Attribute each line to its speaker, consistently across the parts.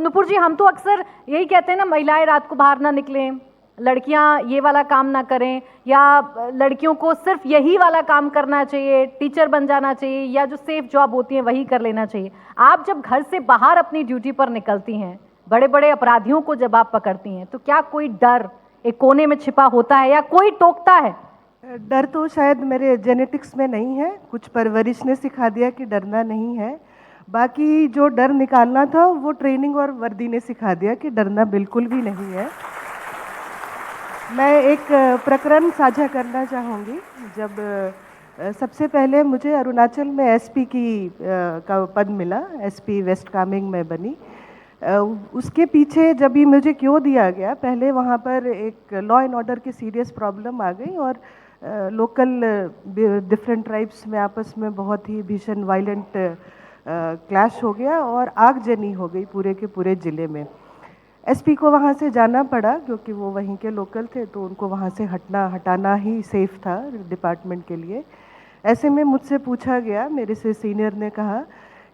Speaker 1: नुपुर जी, हम तो अक्सर यही कहते हैं ना, महिलाएं रात को बाहर ना निकलें, लड़कियां ये वाला काम ना करें, या लड़कियों को सिर्फ यही वाला काम करना चाहिए, टीचर बन जाना चाहिए, या जो सेफ जॉब होती है वही कर लेना चाहिए। आप जब घर से बाहर अपनी ड्यूटी पर निकलती हैं, बड़े बड़े अपराधियों को जब आप पकड़ती हैं, तो क्या कोई डर एक कोने में छिपा होता है या कोई टोकता है?
Speaker 2: डर तो शायद मेरे जेनेटिक्स में नहीं है, कुछ परवरिश ने सिखा दिया कि डरना नहीं है। बाकी जो डर निकालना था वो ट्रेनिंग और वर्दी ने सिखा दिया कि डरना बिल्कुल भी नहीं है। मैं एक प्रकरण साझा करना चाहूँगी। जब सबसे पहले मुझे अरुणाचल में एसपी का पद मिला, एसपी वेस्ट कामेंग में बनी। उसके पीछे जब ये मुझे क्यों दिया गया, पहले वहाँ पर एक लॉ एंड ऑर्डर की सीरियस प्रॉब्लम आ गई और लोकल डिफरेंट ट्राइब्स में आपस में बहुत ही भीषण वायलेंट क्लैश हो गया और आगजनी हो गई पूरे के पूरे ज़िले में। एसपी को वहाँ से जाना पड़ा क्योंकि वो वहीं के लोकल थे, तो उनको वहाँ से हटाना ही सेफ था डिपार्टमेंट के लिए। ऐसे में मुझसे पूछा गया, मेरे से सीनियर ने कहा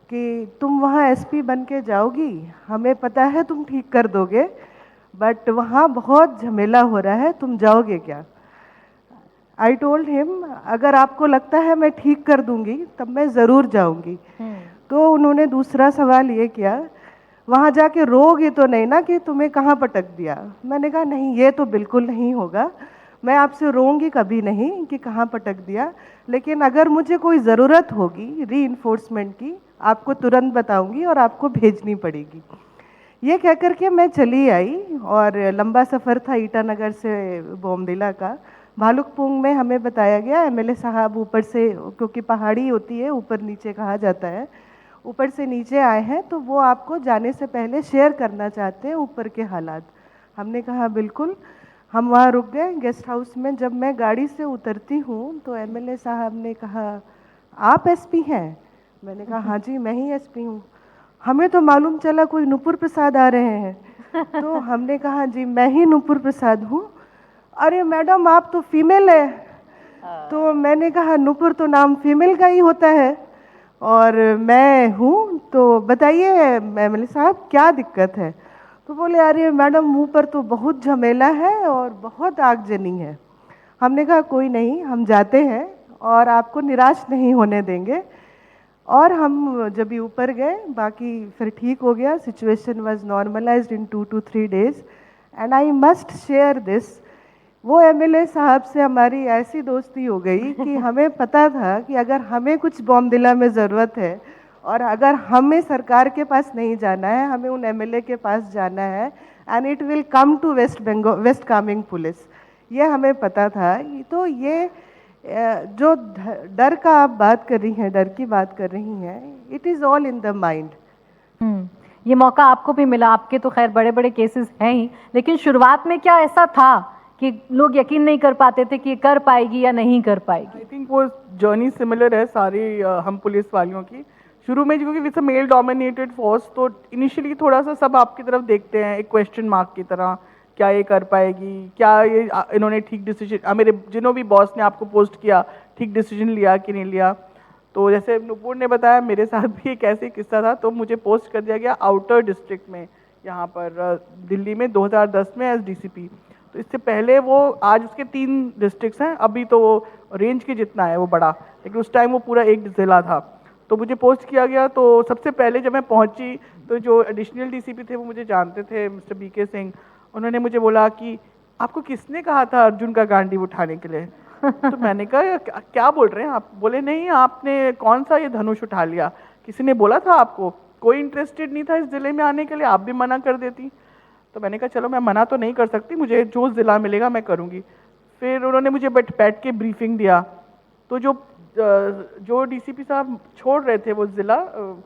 Speaker 2: कि तुम वहाँ एसपी बन के जाओगी, हमें पता है तुम ठीक कर दोगे, बट वहाँ बहुत झमेला हो रहा है, तुम जाओगे क्या? आई टोल्ड हिम, अगर आपको लगता है मैं ठीक कर दूंगी तब मैं ज़रूर जाऊंगी। तो उन्होंने दूसरा सवाल ये किया, वहाँ जाके रोगे तो नहीं ना कि तुम्हें कहाँ पटक दिया? मैंने कहा नहीं, ये तो बिल्कुल नहीं होगा, मैं आपसे रोऊंगी कभी नहीं कि कहाँ पटक दिया, लेकिन अगर मुझे कोई ज़रूरत होगी रीइंफोर्समेंट की, आपको तुरंत बताऊंगी और आपको भेजनी पड़ेगी। ये कह करके मैं चली आई और लंबा सफ़र था ईटानगर से बोमदिला का। भालुकपोंग में हमें बताया गया, एमएलए साहब ऊपर से, क्योंकि पहाड़ी होती है ऊपर नीचे कहा जाता है, ऊपर से नीचे आए हैं, तो वो आपको जाने से पहले शेयर करना चाहते हैं ऊपर के हालात। हमने कहा बिल्कुल। हम वहाँ रुक गए गेस्ट हाउस में। जब मैं गाड़ी से उतरती हूँ तो एमएलए साहब ने कहा, आप एसपी हैं? मैंने कहा हाँ जी, मैं ही एसपी हूँ। हमें तो मालूम चला कोई नुपुर प्रसाद आ रहे हैं। तो हमने कहा जी मैं ही नुपुर प्रसाद हूँ। अरे मैडम आप तो फीमेल है। तो मैंने कहा नुपुर तो नाम फीमेल का ही होता है और मैं हूँ, तो बताइए एमएलए साहब क्या दिक्कत है? तो बोले अरे मैडम मुंह पर तो बहुत झमेला है और बहुत आगजनी है। हमने कहा कोई नहीं, हम जाते हैं और आपको निराश नहीं होने देंगे। और हम जब भी ऊपर गए, बाकी फिर ठीक हो गया, situation was normalised in 2 to 3 days। And I must share this, वो एमएलए साहब से हमारी ऐसी दोस्ती हो गई कि हमें पता था कि अगर हमें कुछ बोमदिला में ज़रूरत है और अगर हमें सरकार के पास नहीं जाना है, हमें उन एमएलए के पास जाना है, and it will come to West Kameng police, ये हमें पता था। तो ये जो डर का आप बात कर रही हैं, डर की बात कर रही हैं, it is all in the mind.
Speaker 1: ये मौका आपको भी मिला, आपके तो खैर बड़े बड़े केसेस हैं ही, लेकिन शुरुआत में क्या ऐसा था कि लोग यकीन नहीं कर पाते थे कि ये कर पाएगी या नहीं कर पाएगी?
Speaker 3: आई थिंक वो जर्नी सिमिलर है सारी हम पुलिस वालियों की। शुरू में क्योंकि it's a male dominated force, तो इनिशियली थोड़ा सा सब आपकी तरफ देखते हैं एक क्वेश्चन मार्क की तरह, क्या ये कर पाएगी, क्या ये इन्होंने ठीक डिसीजन, मेरे जिन्हों भी बॉस ने आपको पोस्ट किया ठीक डिसीजन लिया कि नहीं लिया। तो जैसे नुपुर ने बताया, मेरे साथ भी एक ऐसे किस्सा था। तो मुझे पोस्ट कर दिया गया आउटर डिस्ट्रिक्ट में, यहाँ पर दिल्ली में 2010 में एज डीसीपी। तो इससे पहले वो, आज उसके 3 डिस्ट्रिक्ट्स हैं, अभी तो वो रेंज के जितना है वो बड़ा, लेकिन उस टाइम वो पूरा एक ज़िला था। तो मुझे पोस्ट किया गया। तो सबसे पहले जब मैं पहुंची तो जो एडिशनल डीसीपी थे वो मुझे जानते थे, मिस्टर बीके सिंह। उन्होंने मुझे बोला कि आपको किसने कहा था अर्जुन का गांडीव उठाने के लिए? तो मैंने कहा क्या बोल रहे हैं आप? बोले नहीं, आपने कौन सा ये धनुष उठा लिया, किसी ने बोला था आपको? कोई इंटरेस्टेड नहीं था इस ज़िले में आने के लिए, आप भी मना कर देती। तो मैंने कहा चलो मैं मना तो नहीं कर सकती, मुझे जो ज़िला मिलेगा मैं करूँगी। फिर उन्होंने मुझे बैठ के ब्रीफिंग दिया। तो जो डीसीपी साहब छोड़ रहे थे वो ज़िला,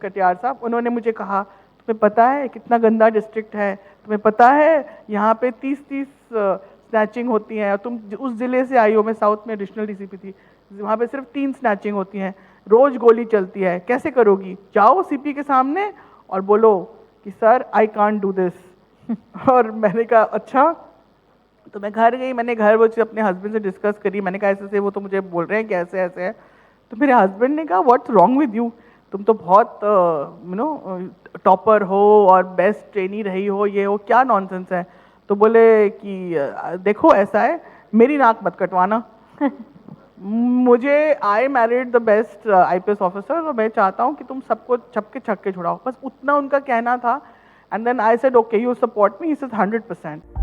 Speaker 3: कटियार साहब, उन्होंने मुझे कहा तुम्हें पता है कितना गंदा डिस्ट्रिक्ट है, तुम्हें पता है यहाँ पे 30-30 स्नैचिंग होती हैं, और तुम उस ज़िले से आई हो, मैं साउथ में एडिशनल डीसीपी थी, वहाँ पे सिर्फ 3 स्नैचिंग होती हैं, रोज़ गोली चलती है, कैसे करोगी? जाओ सीपी के सामने और बोलो कि sir I can't do this. और मैंने कहा अच्छा। तो मैं घर गई, मैंने घर वो चीज़ अपने हस्बैंड से डिस्कस करी। मैंने कहा ऐसे ऐसे वो तो मुझे बोल रहे हैं कि ऐसे ऐसे है। तो मेरे हस्बैंड ने कहा व्हाट्स रॉन्ग विद यू? तुम तो बहुत टॉपर हो और बेस्ट ट्रेनी रही हो, ये हो, क्या नॉनसेंस है। तो बोले कि देखो ऐसा है, मेरी नाक मत कटवाना। मुझे I married the best IPS officer, और मैं चाहता हूँ कि तुम सबको छक्के छक्के छुड़ाओ, बस उतना उनका कहना था। And then I said okay, you support me, he said 100%।